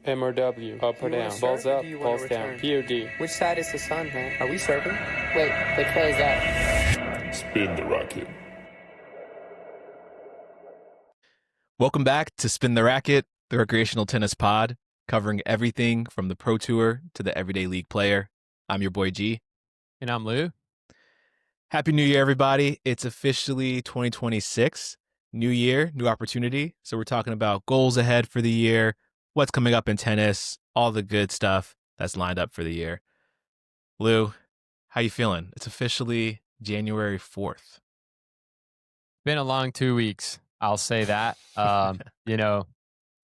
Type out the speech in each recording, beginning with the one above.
MRW, up or Do you wanna down, balls serve or up, do you wanna balls down, return? POD. Which side is the sun, man? Are we serving? Wait, which way is that? Spin the racket. Welcome back to Spin the Racket, the recreational tennis pod, covering everything from the Pro Tour to the everyday league player. I'm your boy G. And I'm Lou. Happy New Year, everybody. It's officially 2026. New year, new opportunity. So we're talking about goals ahead for the year, what's coming up in tennis, all the good stuff that's lined up for the year. Lou, how you feeling? It's officially January 4th. Been a long 2 weeks. I'll say that.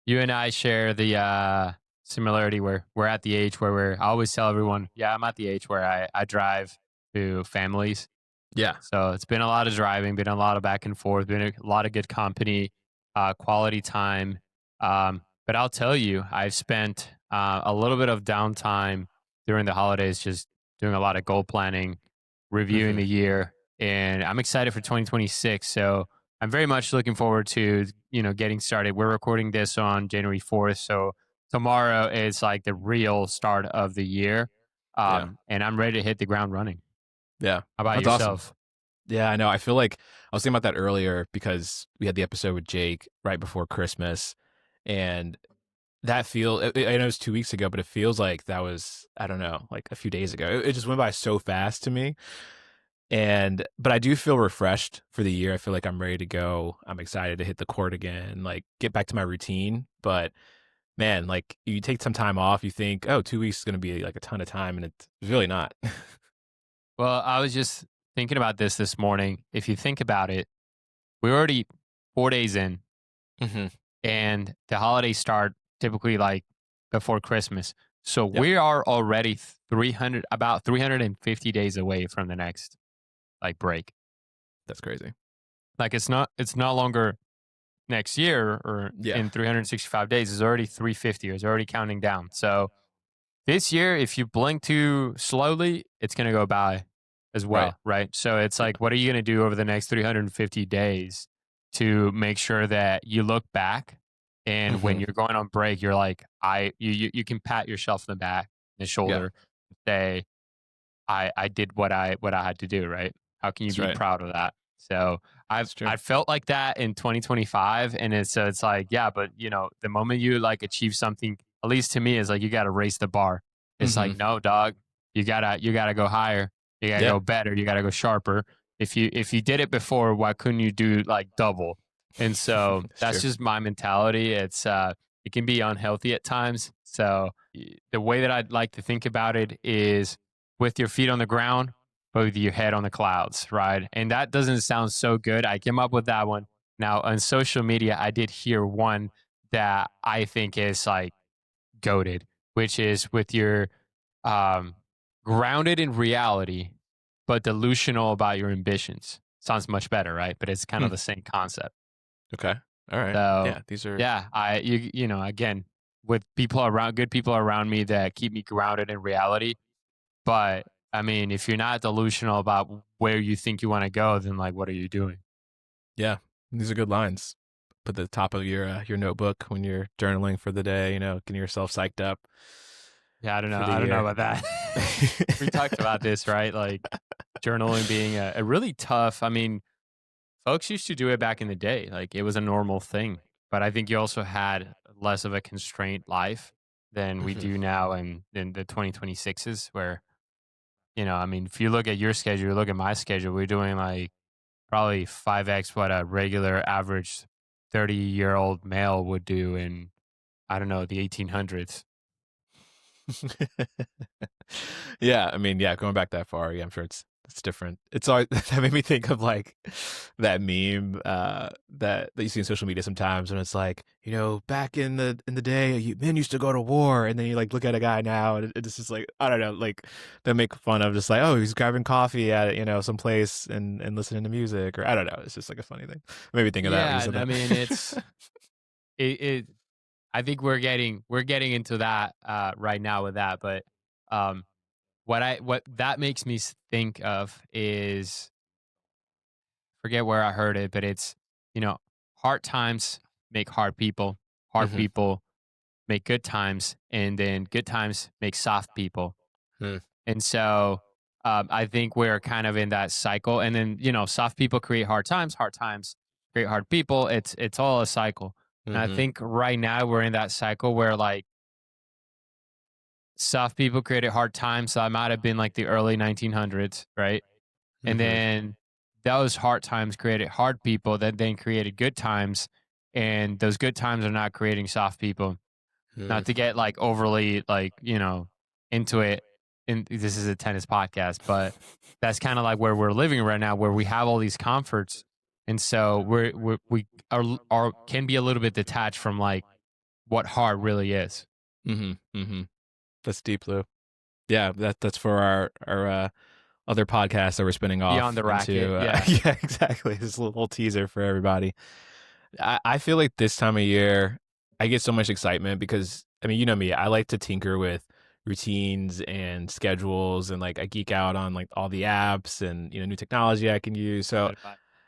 You and I share the similarity where we're at the age where I always tell everyone, I'm at the age where I drive to families. Yeah. So it's been a lot of driving, been a lot of back and forth, been a lot of good company, quality time. But I'll tell you, I've spent a little bit of downtime during the holidays just doing a lot of goal planning, reviewing the year, and I'm excited for 2026. So I'm very much looking forward to, getting started. We're recording this on January 4th. So tomorrow is like the real start of the year. And I'm ready to hit the ground running. Yeah. How about That's yourself? Awesome. Yeah, I know. I feel like I was thinking about that earlier because we had the episode with Jake right before Christmas. And that I know it was 2 weeks ago, but it feels like that was, I don't know, like a few days ago. It just went by so fast to me. But I do feel refreshed for the year. I feel like I'm ready to go. I'm excited to hit the court again, like get back to my routine. But man, like you take some time off, you think, oh, 2 weeks is going to be like a ton of time. And it's really not. Well, I was just thinking about this morning. If you think about it, we're already 4 days in, and the holidays start typically like before Christmas. So we are already about 350 days away from the next break. That's crazy. Like it's no longer next year or in 365 days. It's already 350. It's already counting down. So this year, if you blink too slowly, it's going to go by as well, right? So it's like, what are you going to do over the next 350 days to make sure that you look back and when you're going on break, you're like, you can pat yourself in the back, the shoulder, say, I did what I had to do, right? How can you be proud of that? So I felt like that in 2025, and it's like, but the moment you like achieve something, at least to me, is like you got to raise the bar. It's like, no, dog, you gotta go higher, you gotta go better, you gotta go sharper. If you did it before, why couldn't you do like double? And so that's just my mentality. It's it can be unhealthy at times. So the way that I'd like to think about it is with your feet on the ground, but with your head on the clouds, right? And that doesn't sound so good. I came up with that one. Now on social media, I did hear one that I think is like goated, which is with your grounded in reality, but delusional about your ambitions. Sounds much better, right? But it's kind of the same concept. Okay. All right. So, these are. Again, with good people around me that keep me grounded in reality. But I mean, if you're not delusional about where you think you want to go, then like, what are you doing? Yeah, these are good lines. Put the top of your notebook when you're journaling for the day. Getting yourself psyched up. Yeah, I don't know about that. We talked about this, right? Like journaling being a really tough. I mean, folks used to do it back in the day. Like it was a normal thing. But I think you also had less of a constrained life than we do now in the 2026s where, I mean, if you look at your schedule, you look at my schedule, we're doing like probably 5x what a regular average 30-year-old male would do in, I don't know, the 1800s. Yeah, I mean, going back that far, I'm sure it's different. It's always that made me think of like that meme that you see on social media sometimes when it's like, back in the day, men used to go to war, and then you like look at a guy now, and it's just like, I don't know, like they make fun of just like, oh, he's grabbing coffee at some place and listening to music, or I don't know. It's just like a funny thing. Maybe think of that. Yeah, I mean, it's it. I think we're getting into that right now with that, but what that makes me think of is, forget where I heard it, but it's hard times make hard people. Hard people make good times, and then good times make soft people. Hmm. And so I think we're kind of in that cycle. And then, soft people create hard times create hard people. It's all a cycle. And I Mm-hmm. think right now we're in that cycle where like soft people created hard times. So I might have been like the early 1900s, right? And Mm-hmm. then those hard times created hard people that then created good times. And those good times are not creating soft people. Not to get like overly like, into it. And this is a tennis podcast, but that's kind of like where we're living right now, where we have all these comforts. And so we are can be a little bit detached from like what hard really is. Mm-hmm. Mm-hmm. That's deep, Lou. Yeah, that's for our other podcast that we're spinning Beyond off the Racket, into. yeah. Yeah, exactly. This little teaser for everybody. I feel like this time of year, I get so much excitement because, I mean, you know me, I like to tinker with routines and schedules, and like I geek out on like all the apps and, new technology I can use. So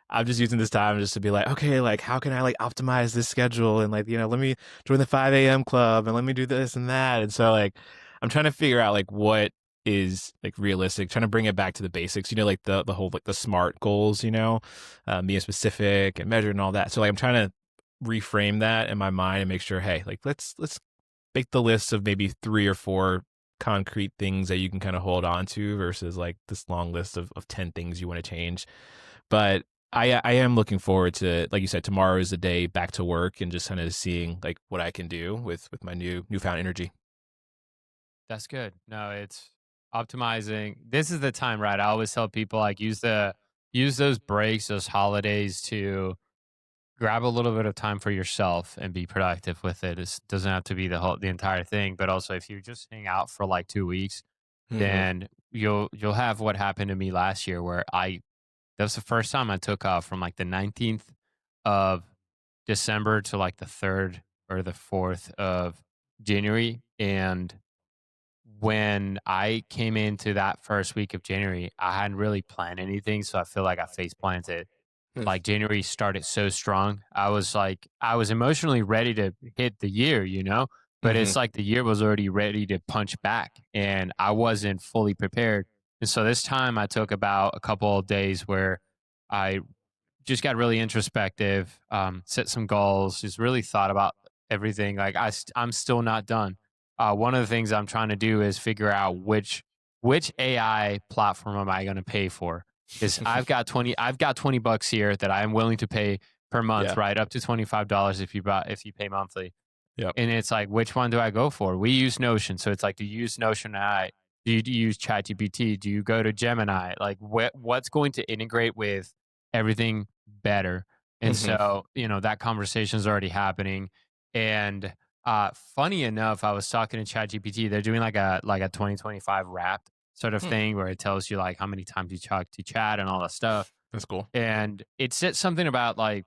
I'm just using this time just to be like, okay, like how can I like optimize this schedule, and like, let me join the 5 a.m. club, and let me do this and that. And so like I'm trying to figure out like what is like realistic, trying to bring it back to the basics, like the whole like the SMART goals, being specific and measured and all that. So like I'm trying to reframe that in my mind and make sure, hey, like let's make the list of maybe 3 or 4 concrete things that you can kind of hold on to versus like this long list of 10 things you want to change. But I am looking forward to, like you said, tomorrow is the day back to work and just kind of seeing like what I can do with my newfound energy. That's good. No, it's optimizing. This is the time, right? I always tell people like use those breaks, those holidays to grab a little bit of time for yourself and be productive with it. It doesn't have to be the entire thing, but also if you just hang out for like 2 weeks, Mm-hmm. then you'll have what happened to me last year where that was the first time I took off from like the 19th of December to like the 3rd or the 4th of January. And when I came into that first week of January, I hadn't really planned anything. So I feel like I face planted. Like January started so strong. I was emotionally ready to hit the year, but it's like the year was already ready to punch back and I wasn't fully prepared. And so this time I took about a couple of days where I just got really introspective, set some goals, just really thought about everything. Like I'm still not done. One of the things I'm trying to do is figure out which AI platform am I going to pay for? Because I've got $20 here that I am willing to pay per month, Yeah. right? Up to $25 if you pay monthly. Yep. And it's like, which one do I go for? We use Notion, so it's like, do you use Notion AI? Do you use ChatGPT? Do you go to Gemini? Like, what's going to integrate with everything better? And so, that conversation is already happening. And funny enough, I was talking to ChatGPT. They're doing like a 2025 wrapped sort of thing where it tells you like how many times you talk to chat and all that stuff. That's cool. And it said something about like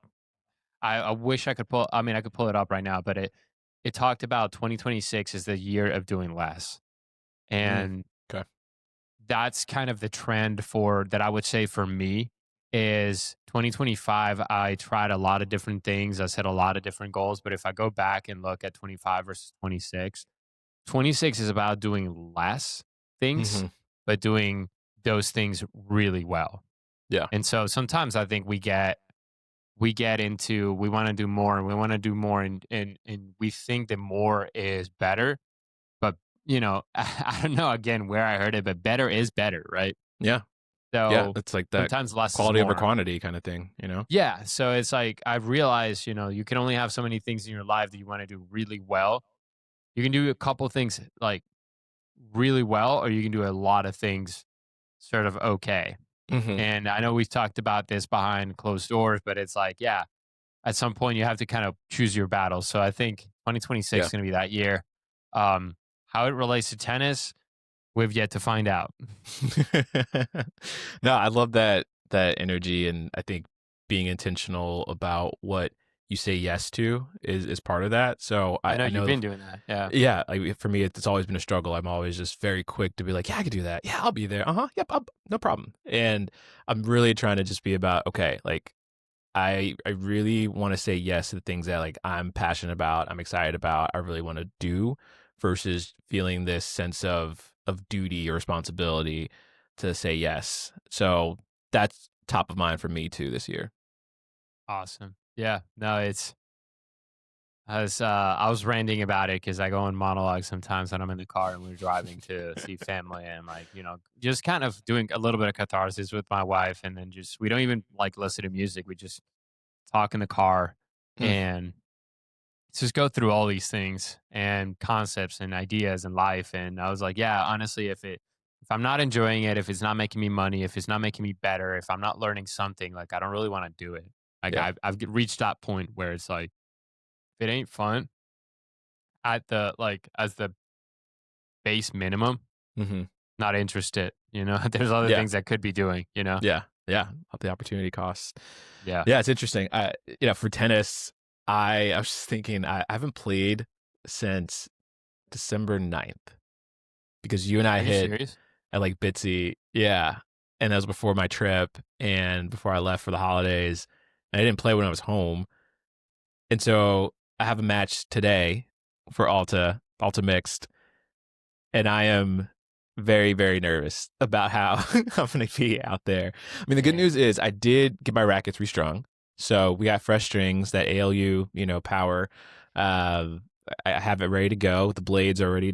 I wish I could I could pull it up right now, but it talked about 2026 is the year of doing less. And Okay. that's kind of the trend for that I would say for me is 2025. I tried a lot of different things. I set a lot of different goals, but if I go back and look at 25 versus 26, 26 is about doing less things, but doing those things really well. Yeah. And so sometimes I think we get into we want to do more and we want to do more and we think that more is better. But I don't know again where I heard it, but better is better, right? Yeah. So yeah, it's like that sometimes less quality is over more. quantity kind of thing, Yeah. So it's like I've realized, you can only have so many things in your life that you want to do really well. You can do a couple things like really well, or you can do a lot of things sort of okay. And I know we've talked about this behind closed doors, but it's like, yeah, at some point you have to kind of choose your battles. So I think 2026 is going to be that year. How it relates to tennis, we've yet to find out. No, I love that energy, and I think being intentional about what you say yes to is part of that. So I know you've been doing that. Yeah. Yeah. Like for me, it's always been a struggle. I'm always just very quick to be like, yeah, I could do that. Yeah, I'll be there. Yep. No problem. And I'm really trying to just be about, okay, like I really want to say yes to the things that like I'm passionate about, I'm excited about, I really want to do, versus feeling this sense of duty or responsibility to say yes. So that's top of mind for me too this year. Awesome. Yeah. No, I was ranting about it because I go on monologue sometimes when I'm in the car and we're driving to see family, and like, just kind of doing a little bit of catharsis with my wife, and then we don't even like listen to music. We just talk in the car Hmm. and just go through all these things and concepts and ideas in life. And I was like, yeah, honestly, if I'm not enjoying it, if it's not making me money, if it's not making me better, if I'm not learning something, like I don't really want to do it. Like Yeah. I've reached that point where it's like, if it ain't fun as the base minimum, Mm-hmm. not interested. There's other Yeah. things I could be doing. Yeah. Up the opportunity costs. Yeah. Yeah, it's interesting. For tennis, I was just thinking I haven't played since December 9th because you and I Are you hit serious? at like Bitsy. Yeah. And that was before my trip and before I left for the holidays. And I didn't play when I was home. And so I have a match today for Alta Mixed. And I am very, very nervous about how I'm going to be out there. I mean, the good news is I did get my rackets restrung. So we got fresh strings, that ALU, power. I have it ready to go. The blades are ready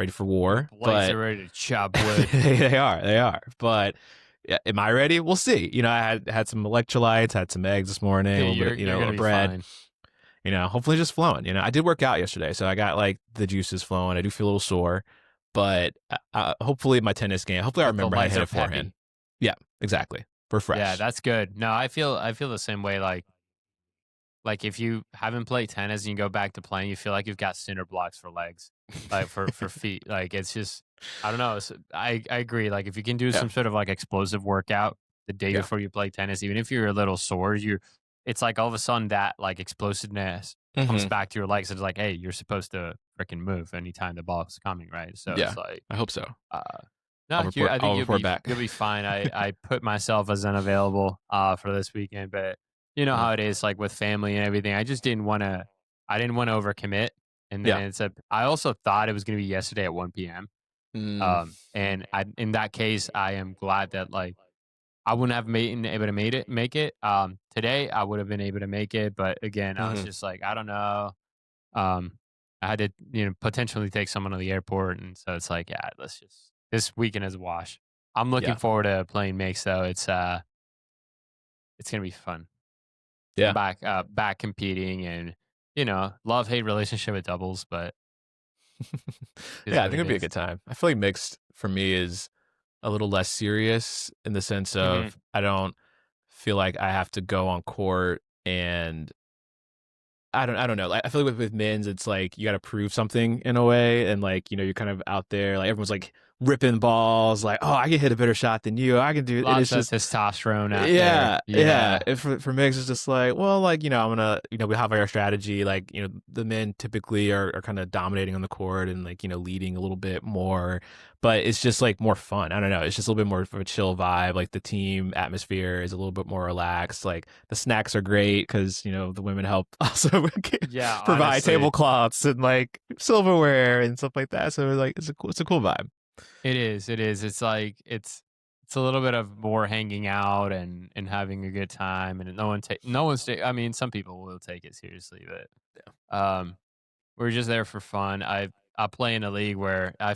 for war. The blades are ready to chop wood. They are. But yeah, am I ready? We'll see. I had some electrolytes, had some eggs this morning, a little bit, You're of bread. fine. Hopefully just flowing. I did work out yesterday, so I got like the juices flowing. I do feel a little sore, but hopefully my tennis game. Hopefully I remember how to hit it forehand. Yeah, exactly. We're fresh. Yeah, that's good. No, I feel the same way. Like if you haven't played tennis and you go back to playing, you feel like you've got cinder blocks for legs, like for feet. Like it's just, I don't know. I agree. Like if you can do some sort of like explosive workout the day before you play tennis, even if you're a little sore, it's like all of a sudden that like explosiveness comes back to your legs. It's like, hey, you're supposed to freaking move anytime the ball is coming, right? So it's like, I hope so. No, I think you'll be fine. I put myself as unavailable for this weekend, but you know how it is, like with family and everything. I just didn't want to. I didn't want to overcommit, and then I also thought it was going to be yesterday at 1 p.m. And in that case, I am glad that like I wouldn't have been able to make it. Today I would have been able to make it, but again, I was just like, I don't know. I had to potentially take someone to the airport, and so it's like, yeah, this weekend is a wash. I'm looking forward to playing mix though. It's gonna be fun. Yeah, I'm back competing, and love-hate relationship with doubles, but yeah, I think it'd be a good time. I feel like mixed for me is a little less serious in the sense of I don't feel like I have to go on court and I don't know. I feel like with men's, it's like you got to prove something in a way, and like you're kind of out there. Like everyone's like ripping balls, like, oh, I can hit a better shot than you. I can do. Lots it's of just testosterone out there. Yeah. For mix, it's just like, well, like I'm gonna, we have our strategy. Like the men typically are kind of dominating on the court and like leading a little bit more, but it's just like more fun. I don't know. It's just a little bit more of a chill vibe. Like the team atmosphere is a little bit more relaxed. Like the snacks are great because the women help also provide honestly, tablecloths and like silverware and stuff like that. So like it's a cool vibe. It is. It's like it's a little bit of more hanging out and having a good time, and I mean, some people will take it seriously, but we're just there for fun. I play in a league where I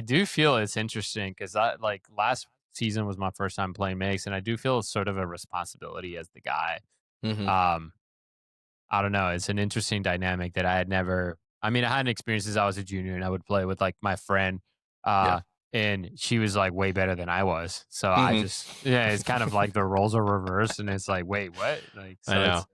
do feel it's interesting because like last season was my first time playing mix, and I do feel sort of a responsibility as the guy. I don't know. It's an interesting dynamic that I had never. I mean, I had an experience as I was a junior, and I would play with like my friend. And she was like way better than I was. So I just, it's kind of like the roles are reversed, and it's like, wait, what? Like, so I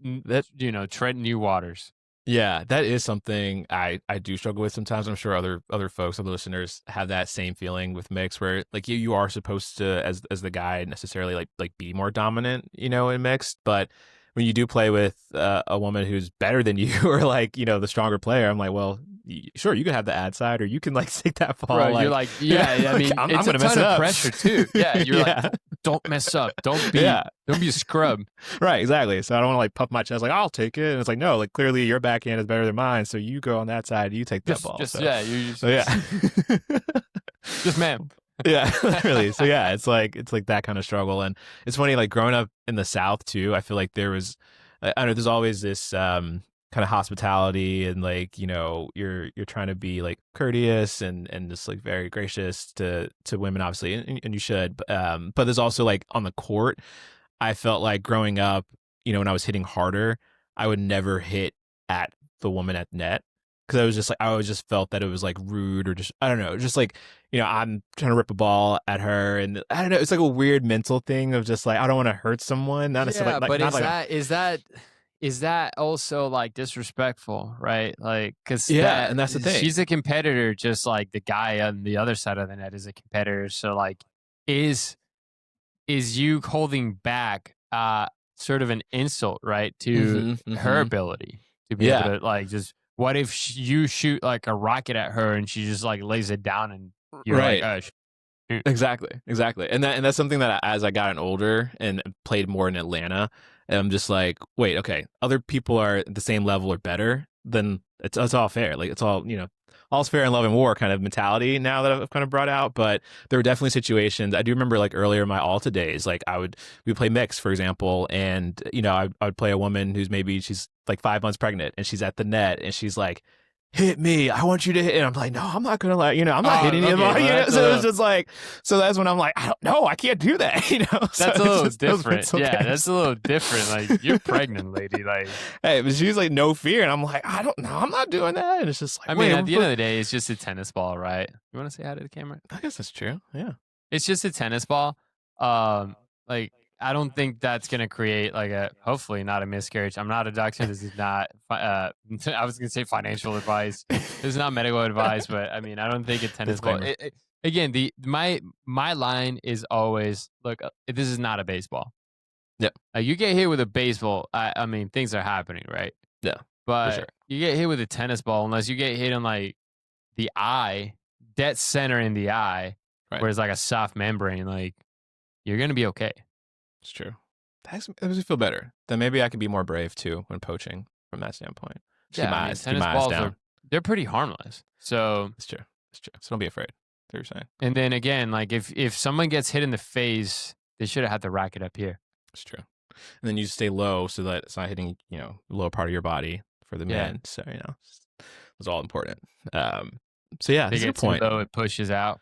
know. It's, tread new waters. Yeah, that is something I do struggle with sometimes. I'm sure other folks, other listeners have that same feeling with mix where like you are supposed to, as the guy, necessarily like be more dominant, in mixed, but when you do play with a woman who's better than you or like, the stronger player, I'm like, well, sure, you can have the ad side or you can like take that ball. Bro, you're like, yeah, I mean, I'm it's gonna a mess ton it of up. pressure too. Yeah, you're like, don't mess up. Don't be a scrub. Right, exactly. So I don't want to like puff my chest like I'll take it. And it's like no, like clearly your backhand is better than mine, so you go on that side, you take that ball. Just man. Yeah, really. So yeah, it's like that kind of struggle, and it's funny. Like growing up in the South too, I feel like there was, I don't know, there's always this kind of hospitality, and like you're trying to be like courteous and just like very gracious to women, obviously, and you should. But there's also like on the court, I felt like growing up, when I was hitting harder, I would never hit at the woman at net. Because I was just like, I always just felt that it was like rude or just, I don't know, just like, I'm trying to rip a ball at her. And I don't know, it's like a weird mental thing of just like, I don't want to hurt someone. Not necessarily, but is that also like disrespectful, right? Like, because and that's the thing. She's a competitor, just like the guy on the other side of the net is a competitor. So like, is you holding back sort of an insult, right, to her ability to be able to like just. What if you shoot like a rocket at her and she just like lays it down and you're like, oh, shoot. Exactly. And that's something that as I got older and played more in Atlanta, I'm just like, wait, okay, other people are at the same level or better, then it's all fair. Like it's all, all's fair in love and war kind of mentality now that I've kind of brought out. But there were definitely situations. I do remember like earlier in my Alta days, like we play mix, for example, and I would play a woman who's maybe she's like 5 months pregnant and she's at the net and she's like, hit me, I want you to hit. And I'm like, no, I'm not gonna let I'm not hitting you. So it's just like, so that's when I'm like, I don't know, I can't do that. That's a little different. Yeah, that's a little different. Like you're pregnant, lady. Like, hey, but she's like no fear, and I'm like, I don't know, I'm not doing that. And it's just like, I mean, at the end of the day, it's just a tennis ball, right? You want to say hi to the camera? I guess that's true. Yeah, it's just a tennis ball. Like. I don't think that's going to create hopefully not a miscarriage. I'm not a doctor. This is not, I was going to say financial advice. This is not medical advice, but I mean, I don't think a tennis ball. Again, my line is always, look, this is not a baseball. Yeah. You get hit with a baseball, I mean, things are happening, right? Yeah. But sure. You get hit with a tennis ball, unless you get hit on like the eye, dead center in the eye, where it's like a soft membrane, like you're going to be okay. It's true. That makes me feel better. Then maybe I could be more brave too when poaching from that standpoint. Tennis balls they're pretty harmless. So it's true. So don't be afraid. That's what you're saying. And then again, like if someone gets hit in the face, they should have had the racket up here. It's true. And then you stay low so that it's not hitting the lower part of your body for the men. So it's all important. So yeah, that's a good point. Low, it pushes out.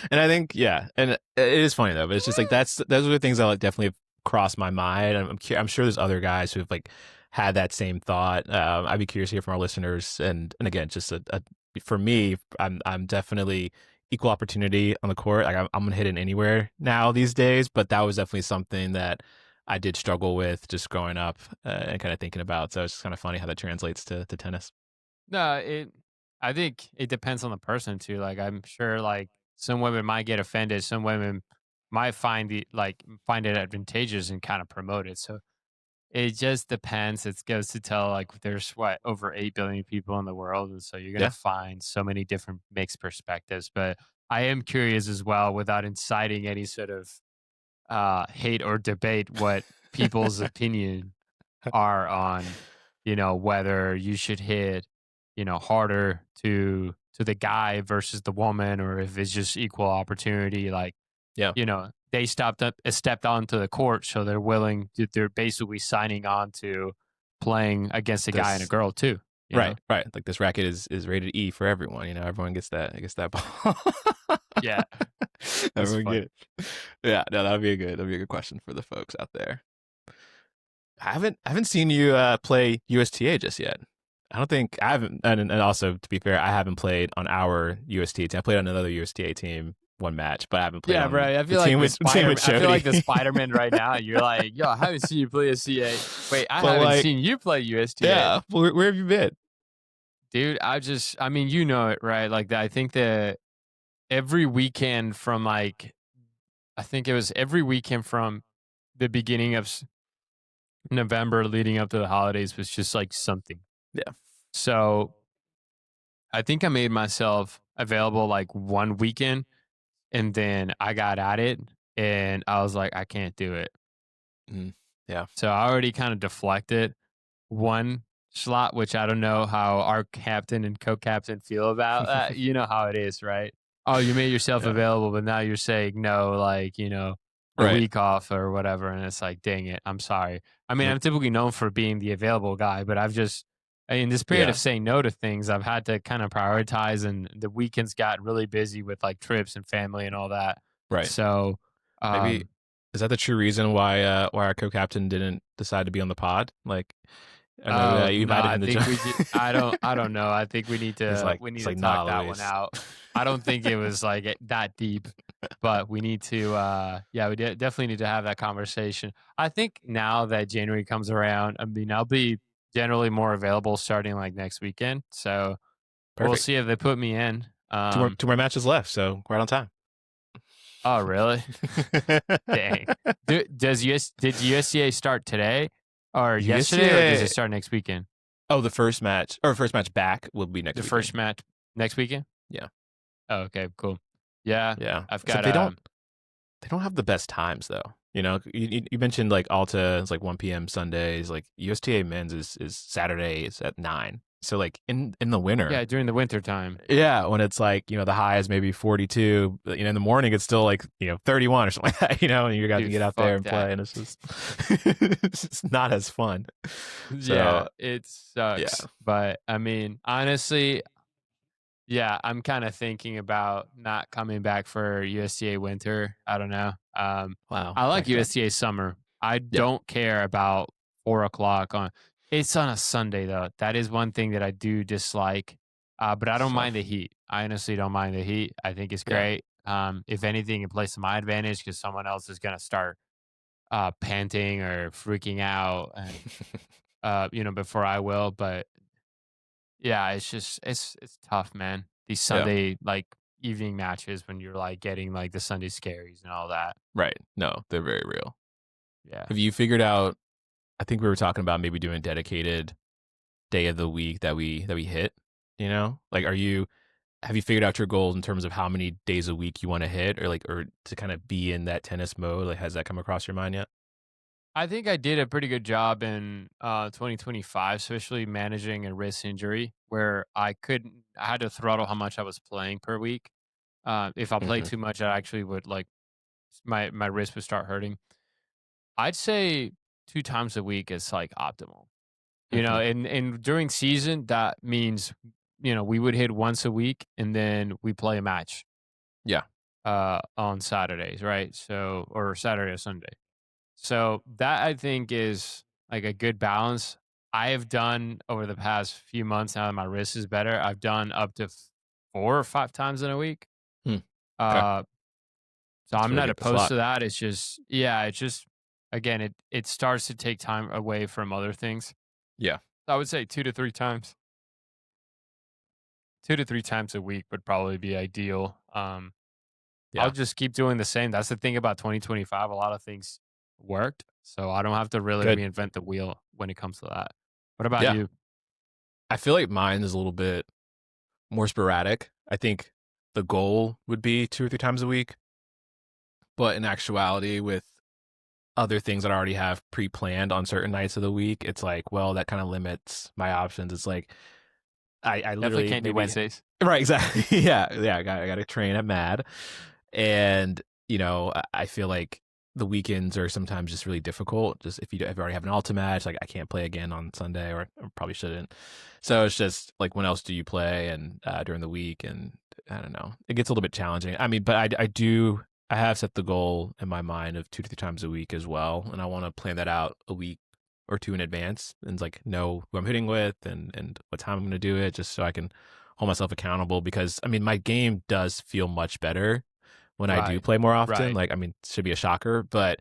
And I think, and it is funny though, but it's just like those are the things that like definitely cross my mind. I'm sure there's other guys who have like had that same thought. I'd be curious to hear from our listeners. And again, just for me, I'm definitely equal opportunity on the court. Like I'm gonna hit it anywhere now these days, but that was definitely something that I did struggle with just growing up and kind of thinking about. So it's just kind of funny how that translates to tennis. No, I think it depends on the person too. Like I'm sure like some women might get offended. Some women might find it advantageous and kind of promote it. So it just depends. It goes to tell like there's over 8 billion people in the world. And so you're going to find so many different mixed perspectives. But I am curious as well, without inciting any sort of hate or debate, what people's opinion are on, whether you should hit, harder to the guy versus the woman, or if it's just equal opportunity. Like, they stepped onto the court, so they're basically signing on to playing against a guy and a girl too. Right. Like this racket is rated E for everyone. Everyone gets that ball. Yeah, everyone get it. Yeah, no, that'd be a good question for the folks out there. I haven't seen you play USTA just yet. I don't think I haven't, and also to be fair, I haven't played on our USTA team. I played on another USTA team one match, but I haven't played. On right. I feel like the Spider-Man right now. You're like, yo, I haven't seen you play a CA. Wait, I haven't seen you play USTA. Yeah, where have you been, dude? I mean, you know it, right? Like I think that every weekend from every weekend from the beginning of November leading up to the holidays was just like something. Yeah. So I think I made myself available like one weekend And then I got at it and I was like, I can't do it. Yeah. So I already kind of deflected one slot, which I don't know how our captain and co-captain feel about that. You know how it is, right? Oh, you made yourself Yeah. available, but now you're saying no, like, the Right. week off or whatever. And it's like, dang it, I'm sorry. I mean, I'm typically known for being the available guy, but in this period of saying no to things, I've had to kind of prioritize, and the weekends got really busy with like trips and family and all that. Right. So maybe is that the true reason why our co-captain didn't decide to be on the pod? Like, I know that you invited him to join. I don't know. I think we need to talk nah, that Luis. one out. I don't think it was like that deep, but we need to we definitely need to have that conversation. I think now that January comes around, I mean, I'll be generally more available starting like next weekend. So we'll see if they put me in. Two more matches left, so right on time. Oh, really? Dang. Did USTA start today or yesterday, or does it start next weekend? Oh, the first match back will be next weekend. First match next weekend? Yeah. Oh, okay, cool. Yeah. Yeah. I've got they don't have the best times though. You mentioned like Alta, it's like 1 p.m. Sundays, like USTA men's is Saturdays at 9. So like in the winter. Yeah, during the winter time. Yeah, when it's like, the high is maybe 42, in the morning it's still like, 31 or something like that, and you got to get out there and play, and it's just it's just not as fun. So, yeah, it sucks. Yeah. But I mean, honestly, yeah, I'm kind of thinking about not coming back for USTA winter. I don't know. Wow. I like USTA summer. I don't care about 4:00 on. It's on a Sunday though. That is one thing that I do dislike. But I don't mind the heat. I honestly don't mind the heat. I think it's great. If anything, it plays to my advantage because someone else is gonna start panting or freaking out, and before I will. But yeah, it's just it's tough, man. These Sunday like evening matches when you're like getting like the Sunday scaries and all that. Right. No, they're very real. Yeah. Have you figured out, I think we were talking about maybe doing a dedicated day of the week that we hit, Like have you figured out your goals in terms of how many days a week you want to hit, or to kind of be in that tennis mode? Like, has that come across your mind yet? I think I did a pretty good job in 2025, especially managing a wrist injury where I had to throttle how much I was playing per week. If I played too much, I actually would like my wrist would start hurting. I'd say 2 times a week is like optimal. And during season, that means, we would hit once a week and then we play a match. Yeah. On Saturdays, right? So, or Saturday or Sunday. So that I think is like a good balance. I have done over the past few months, now that my wrist is better, I've done up to 4 or 5 times in a week. Okay. So I'm not opposed to that. It's just, again, it starts to take time away from other things. Yeah. I would say 2 to 3 times. 2 to 3 times a week would probably be ideal. I'll just keep doing the same. That's the thing about 2025. A lot of things worked, so I don't have to really reinvent the wheel when it comes to that. What about you? I feel like mine is a little bit more sporadic. I think the goal would be 2 or 3 times a week, but in actuality, with other things that I already have pre-planned on certain nights of the week, it's like, well, that kind of limits my options. It's like I literally can't do Wednesdays. Right, exactly. Yeah. I got to train at Mad, and I feel like the weekends are sometimes just really difficult. Just if you already have an Alta match, like I can't play again on Sunday, or probably shouldn't. So it's just like, when else do you play and during the week? And I don't know, it gets a little bit challenging. I mean, but I have set the goal in my mind of 2 to 3 times a week as well, and I want to plan that out a week or 2 in advance and like know who I'm hitting with and what time I'm going to do it, just so I can hold myself accountable. Because I mean, my game does feel much better when I do play more often. Right. Like, I mean, it should be a shocker, but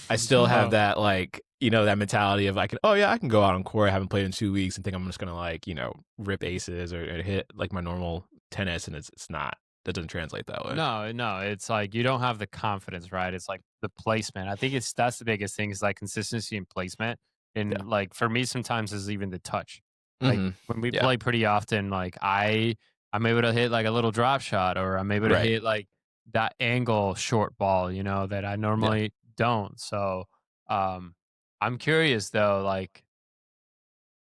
I still have that, like, that mentality of I can go out on court. I haven't played in 2 weeks and think I'm just going to like, rip aces or hit like my normal tennis. And it's not, that doesn't translate that way. No. It's like, you don't have the confidence, right? It's like the placement. I think that's the biggest thing, is like consistency and placement. And like, for me, sometimes is even the touch. Like when we play pretty often, like I'm able to hit like a little drop shot, or I'm able to hit like that angle short ball, that I Yeah. normally don't. So I'm curious though, like,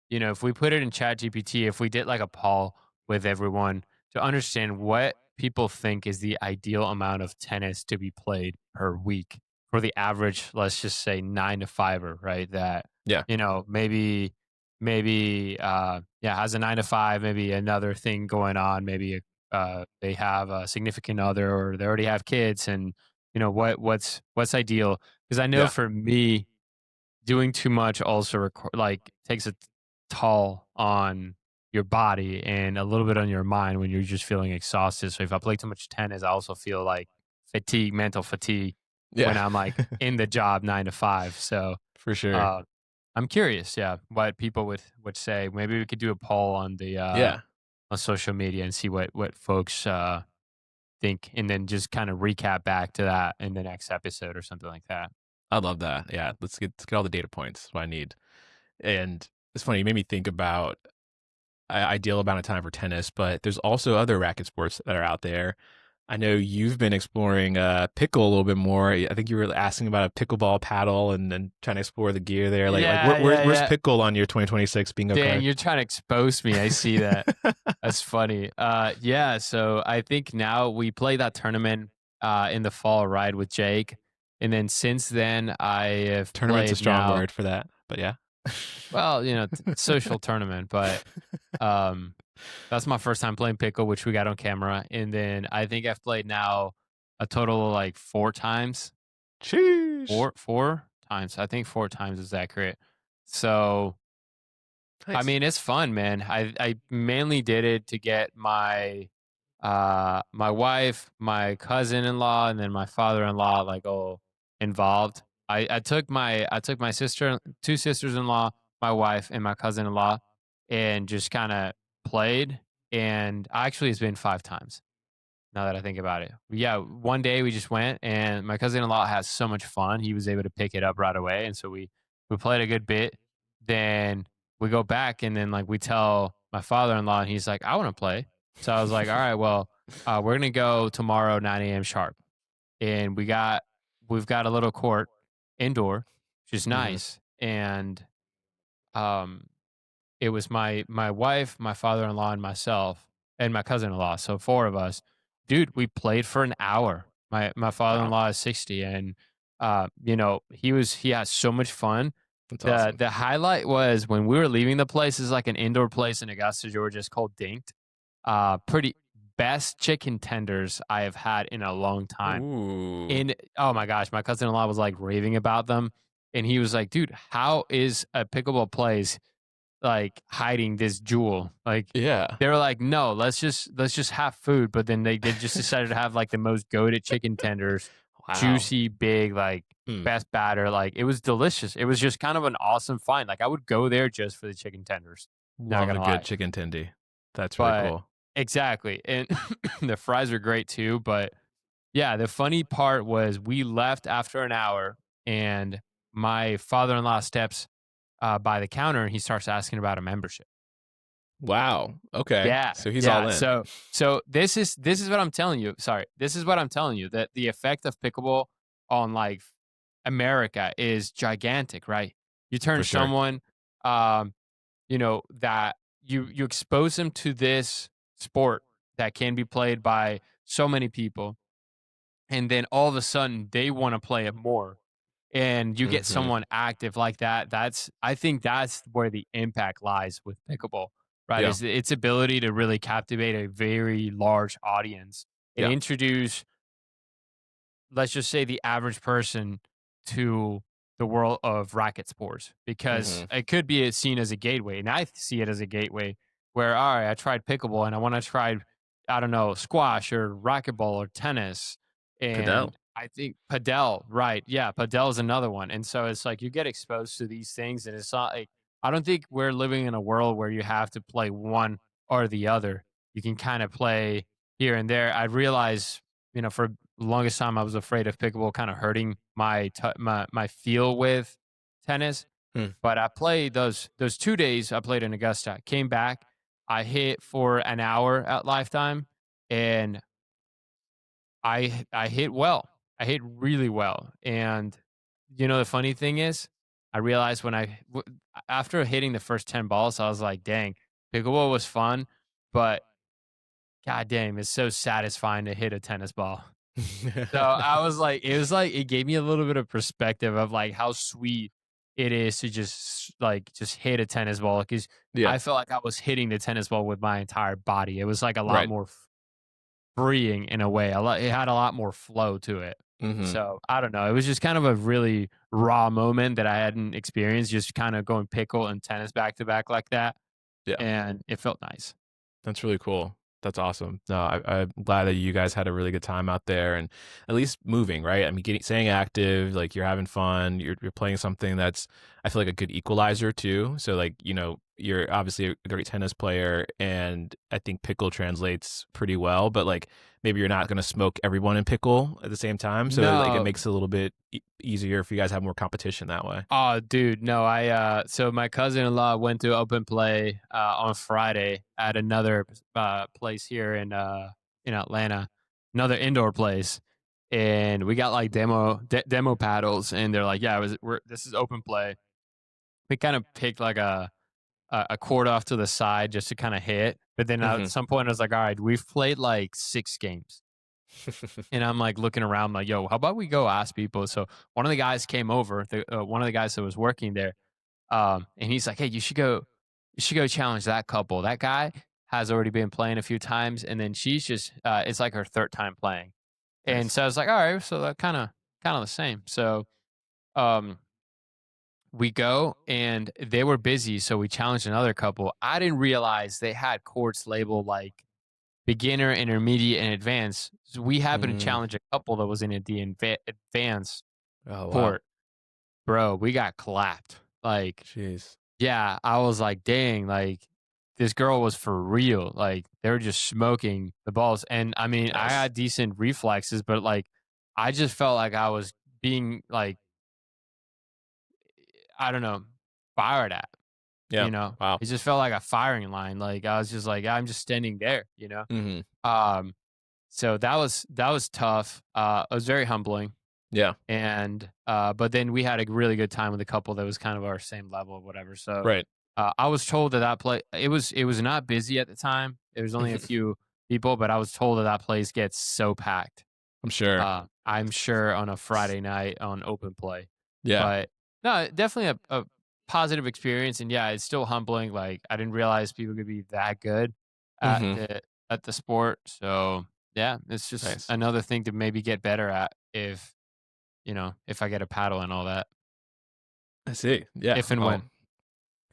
if we put it in Chat GPT, if we did like a poll with everyone to understand what people think is the ideal amount of tennis to be played per week for the average, let's just say 9 to 5er, right? That, Yeah. maybe has a 9 to 5, maybe another thing going on, maybe they have a significant other or they already have kids, and what's ideal? Because I know Yeah. for me, doing too much also takes a toll on your body and a little bit on your mind when you're just feeling exhausted. So if I play too much tennis, I also feel like fatigue, mental fatigue when Yeah. I'm like in the job 9 to 5. So For sure. uh, I'm curious, what people would say. Maybe we could do a poll on the Yeah. on social media and see what folks think, and then just kind of recap back to that in the next episode or something like that. I love that. Yeah. Let's get all the data points. That's what I need. And it's funny, you made me think about ideal amount of time for tennis, but there's also other racket sports that are out there. I know you've been exploring pickle a little bit more. I think you were asking about a pickleball paddle and then trying to explore the gear there. Where's pickle on your 2026 bingo Dang, card? you're trying to expose me. I see that. That's funny. So I think now we play that tournament in the fall, right, with Jake. And then since then I have Tournament's a played strong now. word for that, but yeah. Well, social tournament, but um that's my first time playing pickle, which we got on camera. And then I think I've played now a total of like 4 times. Sheesh. Four times. I think 4 times is accurate. So I Nice. mean, it's fun, man. I mainly did it to get my wife, my cousin-in-law, and then my father-in-law like all involved. I took my sister, 2 sisters-in-law, my wife, and my cousin-in-law, and just kind of played. And actually, it's been 5 times now that I think about it. Yeah, one day we just went, and my cousin-in-law has so much fun. He was able to pick it up right away, and so we played a good bit. Then we go back, and then like we tell my father-in-law, and he's like, "I want to play." So I was like, "All right, well, we're gonna go tomorrow 9 a.m. sharp." And we've got a little court indoor, which is Hmm. nice, and um, it was my wife, my father-in-law, and myself, and my cousin-in-law. So 4 of us. Dude, we played for an hour. My Wow. father-in-law is 60, and he has so much fun. That's The awesome. the highlight was when we were leaving the place. Is like an indoor place in Augusta, Georgia. It's called Dinked. Pretty best chicken tenders I have had in a long time. Ooh. And oh my gosh, my cousin-in-law was like raving about them. And he was like, dude, how is a pickleball place like hiding this jewel? Like Yeah. they were like, no, let's just have food. But then they just decided to have like the most goated chicken tenders, Wow. juicy, big, like Hmm. best batter. Like it was delicious. It was just kind of an awesome find. Like I would go there just for the chicken tenders. Not Love a gonna good lie. chicken tendy. That's really But cool. exactly. And the fries are great too. But yeah, the funny part was we left after an hour, and my father-in-law steps by the counter, and he starts asking about a membership. Wow. Okay. Yeah, So he's all yeah. in. So this is what I'm telling you. Sorry, this is what I'm telling you, that the effect of pickleball on like America is gigantic, right? You turn For sure. someone, um, that you expose them to this sport that can be played by so many people, and then all of a sudden they want to play it more, and you get Hmm. someone active like that. I think that's where the impact lies with pickleball, right? Yeah. Is its ability to really captivate a very large audience and Yeah. introduce, let's just say, the average person to the world of racket sports, because Hmm. it could be seen as a gateway. And I see it as a gateway where, all right, I tried pickleball and I want to try, I don't know, squash or racquetball or tennis. Padel. And I think padel, right? Yeah, padel is another one. And so it's like you get exposed to these things, and it's not like, I don't think we're living in a world where you have to play one or the other. You can kind of play here and there. I realize, for longest time I was afraid of pickleball kind of hurting my feel with tennis. Hmm. But I played those 2 days. I played in Augusta. Came back. I hit for an hour at Lifetime, and I hit well. I hit really well. And the funny thing is, I realized after hitting the first 10 balls, I was like, dang, pickleball was fun, but god damn, it's so satisfying to hit a tennis ball. So I was like, it gave me a little bit of perspective of like how sweet it is to just hit a tennis ball, because Yeah. I felt like I was hitting the tennis ball with my entire body. It was like a lot Right. more freeing in a way. It had a lot more flow to it. Mm-hmm. So I don't know. It was just kind of a really raw moment that I hadn't experienced, just kind of going pickle and tennis back to back like that. Yeah. And it felt nice. That's really cool. That's awesome. No, I'm glad that you guys had a really good time out there, and at least moving, right? I mean, staying active, like you're having fun, you're playing something that's, I feel like, a good equalizer too. So like, you're obviously a great tennis player, and I think pickle translates pretty well, but like maybe you're not going to smoke everyone in pickle at the same time. So like it makes it a little bit easier if you guys have more competition that way. Oh, dude, no, so my cousin-in-law went to open play on Friday at another place here in Atlanta, another indoor place, and we got like demo paddles, and they're like, yeah, this is open play. We kind of picked like a court off to the side just to kind of hit, but then at some point I was like, all right, we've played like 6 games. And I'm like looking around, like, yo, how about we go ask people? So one of the guys came over, one of the guys that was working there, and he's like, hey, you should go challenge that couple. That guy has already been playing a few times, and then she's just, it's like her 3rd time playing. And Nice. so I was like, all right, so that kind of the same. So, we go, and they were busy, so we challenged another couple. I didn't realize they had courts labeled like beginner, intermediate, and advanced. So we happened to challenge a couple that was in the advanced court. Bro, we got clapped. Like, jeez. Yeah, I was like, dang, like this girl was for real. Like they were just smoking the balls. And I mean, I had decent reflexes, but like I just felt like I was being like, I don't know, fired at. Yeah. Wow. It just felt like a firing line. Like I was just like, I'm just standing there, So that was tough. It was very humbling. Yeah. And but then we had a really good time with a couple that was kind of our same level or whatever. So right. I was told that place, it was not busy at the time. There was only a few people, but I was told that place gets so packed. I'm sure. I'm sure on a Friday night on open play. Yeah. But no, definitely a positive experience. And yeah, it's still humbling. Like I didn't realize people could be that good at the sport. So yeah, it's just another thing to maybe get better at if I get a paddle and all that. I see. Yeah. If and when.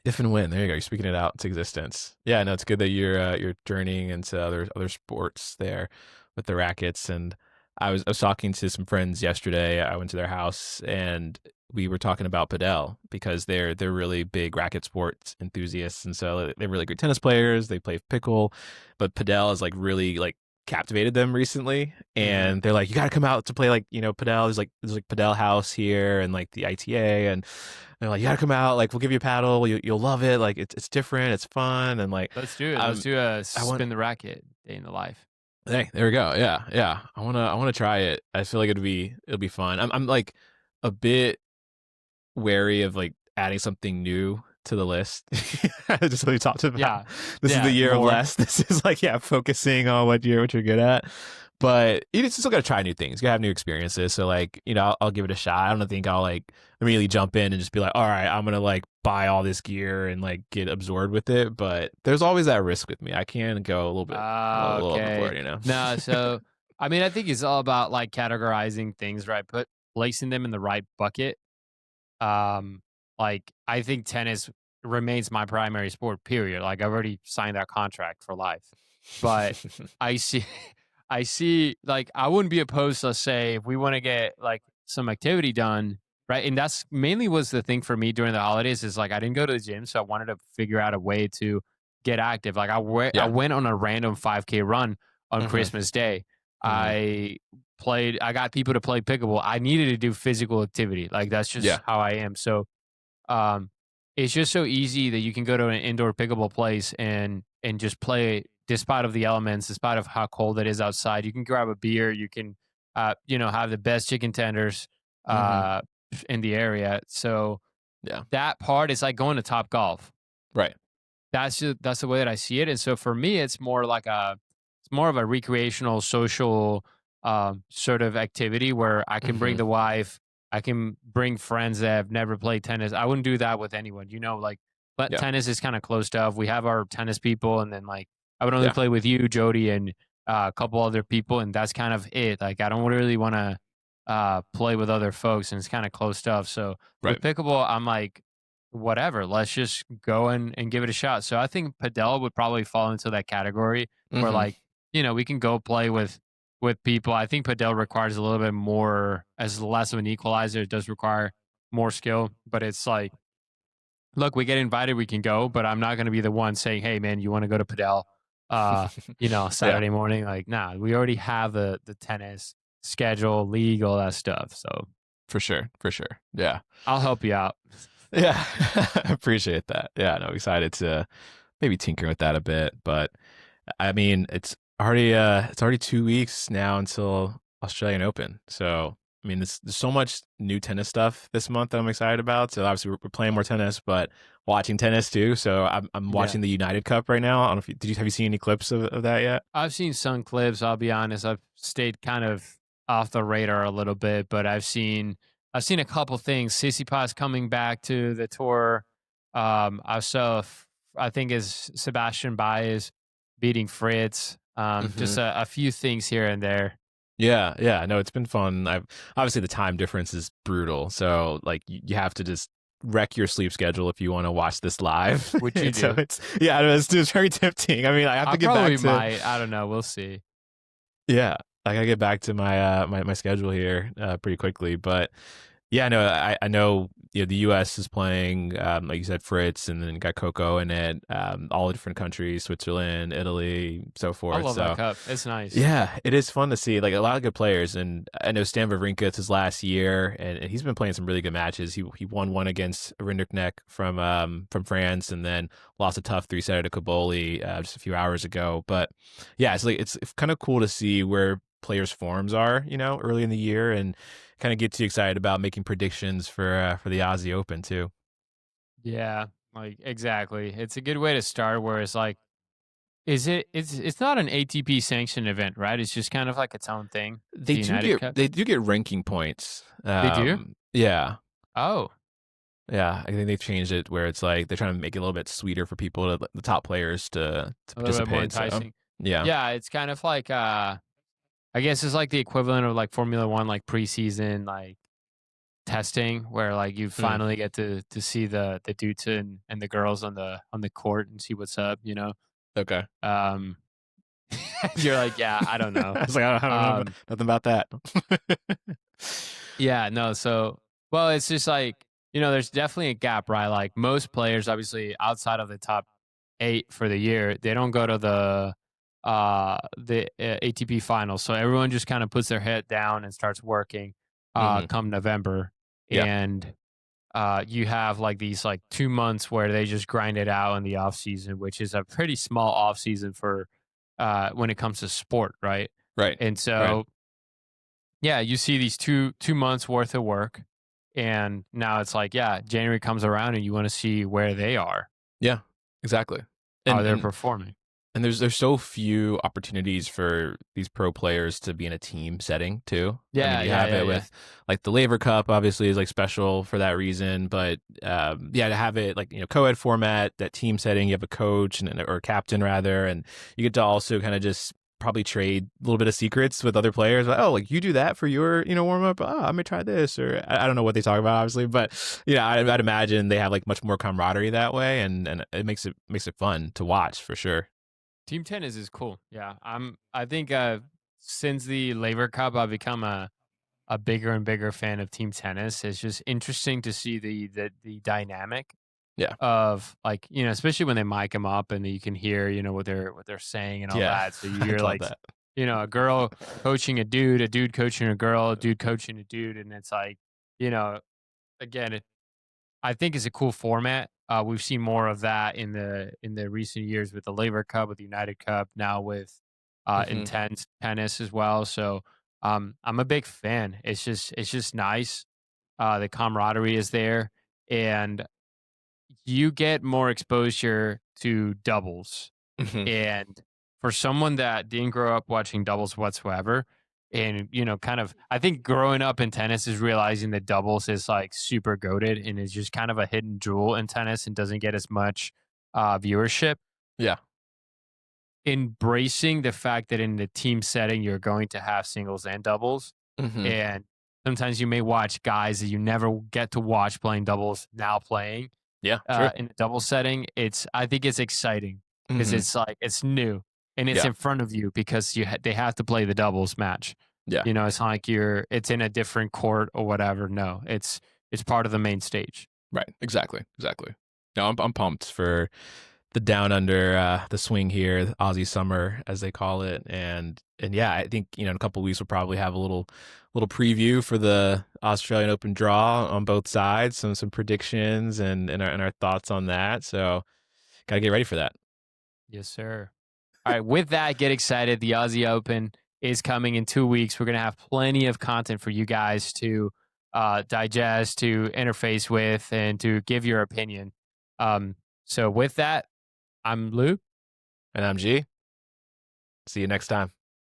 If and when. There you go. You're speaking it out into existence. Yeah, no, it's good that you're journeying into other sports there with the rackets. And I was talking to some friends yesterday. I went to their house and we were talking about padel because they're really big racket sports enthusiasts, and so they're really good tennis players. They play pickle, but padel is like really like captivated them recently, and they're like, you got to come out to play like padel. There's like Padel House here and like the ITA, and they're like, you got to come out, like we'll give you a paddle, you'll love it, like it's different, it's fun, and like let's do it. Let's do a spin the racket day in the life. Hey, there we go. Yeah. I wanna try it. I feel like it'll be fun. I'm like a bit wary of like adding something new to the list. Just like we talked about. Yeah. This is the year of less. This is like focusing on what you're good at. But you still got to try new things. You got to have new experiences. So like, I'll give it a shot. I don't think I'll like immediately jump in and just be like, all right, I'm going to like buy all this gear and like get absorbed with it. But there's always that risk with me. I can go a little bit overboard, No, so I mean, I think it's all about like categorizing things, right? Placing them in the right bucket. Like I think tennis remains my primary sport, period. Like I've already signed that contract for life. But I see, like, I wouldn't be opposed to, say, if we want to get, like, some activity done, right? And that's mainly was the thing for me during the holidays is, like, I didn't go to the gym, so I wanted to figure out a way to get active. Like, I went on a random 5K run on Christmas Day. I got people to play pickleball. I needed to do physical activity. Like, that's just how I am. So, it's just so easy that you can go to an indoor pickleball place and just play despite of the elements, despite of how cold it is outside, you can grab a beer. You can, have the best chicken tenders Mm-hmm. in the area. So Yeah. that part is like going to Top Golf. Right. That's the way that I see it. And so for me, it's more of a recreational, social sort of activity where I can bring Mm-hmm. the wife, I can bring friends that have never played tennis. I wouldn't do that with anyone, but Yeah. tennis is kind of closed off. We have our tennis people, and then like I would only Yeah. play with you, Jody, and a couple other people, and that's kind of it. Like I don't really want to play with other folks, and it's kind of closed off. So with Right. pickleball, I'm like, whatever, let's just go and give it a shot. So I think padel would probably fall into that category where Mm-hmm. like, we can go play with people. I think padel requires a little bit more, as less of an equalizer. It does require more skill, but it's like, look, we get invited, we can go, but I'm not going to be the one saying, hey man, you want to go to padel, Yeah. Saturday morning. Like, nah, we already have the tennis schedule, league, all that stuff. So For sure. For sure. Yeah. I'll help you out. Yeah. I appreciate that. Yeah. No, excited to maybe tinker with that a bit. But I mean, it's already 2 weeks now until Australian Open. So I mean, there's so much new tennis stuff this month that I'm excited about. So obviously we're playing more tennis, but watching tennis too. So I'm Yeah. watching the United Cup right now. I don't know if have you seen any clips of that yet? I've seen some clips. I'll be honest. I've stayed kind of off the radar a little bit, but I've seen a couple things. Tsitsipas coming back to the tour. I saw, I think, is Sebastian Baez beating Fritz. Just Hmm. a few things here and there. Yeah, yeah. No, it's been fun. I've obviously the time difference is brutal. So like you have to just wreck your sleep schedule if you want to watch this live. Which you So do. I don't know, it's very tempting. I mean, I have I to get probably back to might. I don't know. We'll see. yeah, I gotta get back to my schedule here pretty quickly. But yeah, no, I know the U.S. is playing like you said, Fritz, and then got Coco in it. All the different countries, Switzerland, Italy, so I forth. love that So cup. It's nice. yeah, it is fun to see like a lot of good players, and I know Stan Wawrinka, it's his last year, and he's been playing some really good matches. He won one against Rinderknecht from France, and then lost a tough 3-setter to Kaboli just a few hours ago. But yeah, it's kind of cool to see where players' forms are, early in the year, and kind of gets you excited about making predictions for the Aussie Open too. Yeah. Like exactly. It's a good way to start. Where it's like, it's not an ATP sanctioned event, right? It's just kind of like its own thing. They The do United get Cup. they do get ranking points. They do? Yeah. Oh, Yeah, I think they've changed it where it's like they're trying to make it a little bit sweeter for people, the top players to a little bit more participate. So enticing. yeah, Yeah, it's kind of like I guess it's like the equivalent of like Formula One, like preseason like testing, where like you Mm, finally get to see the dudes and the girls on the court and see what's up. okay. Um, you're like, yeah, I don't know. I was like, I don't know Um, nothing about that. yeah, no. So, well, it's just like there's definitely a gap, right? Like most players, obviously, outside of the top 8 for the year, they don't go to the ATP finals. So everyone just kind of puts their head down and starts working Hmm. come November. Yeah, And you have like these like 2 months where they just grind it out in the off season, which is a pretty small off season for when it comes to sport, right? right, And right. so yeah, you see these 2 months worth of work, and now it's like, yeah, January comes around and you want to see where they are, Yeah, exactly. how And they're and performing. and there's so few opportunities for these pro players to be in a team setting too. I mean, Yeah, you yeah, have yeah, it yeah. with like the Laver Cup, obviously is like special for that reason. But yeah, to have it like co-ed format, that team setting, you have a coach or a captain rather, and you get to also kind of just probably trade a little bit of secrets with other players. Like, oh, like you do that for your warm up. Oh, I may try this, or I don't know what they talk about, obviously, but I'd imagine they have like much more camaraderie that way, and it makes it fun to watch for sure. Team tennis is cool. Yeah, I think since the Laver Cup, I've become a bigger and bigger fan of team tennis. It's just interesting to see the dynamic Yeah. of like especially when they mic them up and you can hear what they're saying and all Yeah, that. So you I hear love like that. a girl coaching a dude coaching a girl, a dude coaching a dude, and it's like you know again, I think it's a cool format. We've seen more of that in the recent years with the Laver Cup, with the United Cup, now with intense tennis as well. So I'm a big fan. It's just nice. The camaraderie is there, and you get more exposure to doubles. Mhm. And for someone that didn't grow up watching doubles whatsoever, and kind of, I think growing up in tennis is realizing that doubles is like super goated and is just kind of a hidden jewel in tennis and doesn't get as much viewership. Yeah. Embracing the fact that in the team setting you're going to have singles and doubles, Mhm. and sometimes you may watch guys that you never get to watch playing doubles now playing Yeah, sure. in a double setting. I think it's exciting because Mhm. it's like it's new and it's Yeah. in front of you because they have to play the doubles match. Yeah. It's not like it's in a different court or whatever. No, it's part of the main stage. Right. Exactly. No, I'm pumped for the down under the swing here, the Aussie summer as they call it, and yeah, I think in a couple of weeks we'll probably have a little preview for the Australian Open draw on both sides, some predictions and our thoughts on that. So gotta get ready for that. Yes, sir. All right, with that, get excited. The Aussie Open is coming in 2 weeks. We're going to have plenty of content for you guys to digest, to interface with, and to give your opinion. So with that, I'm Lou. And I'm G. See you next time.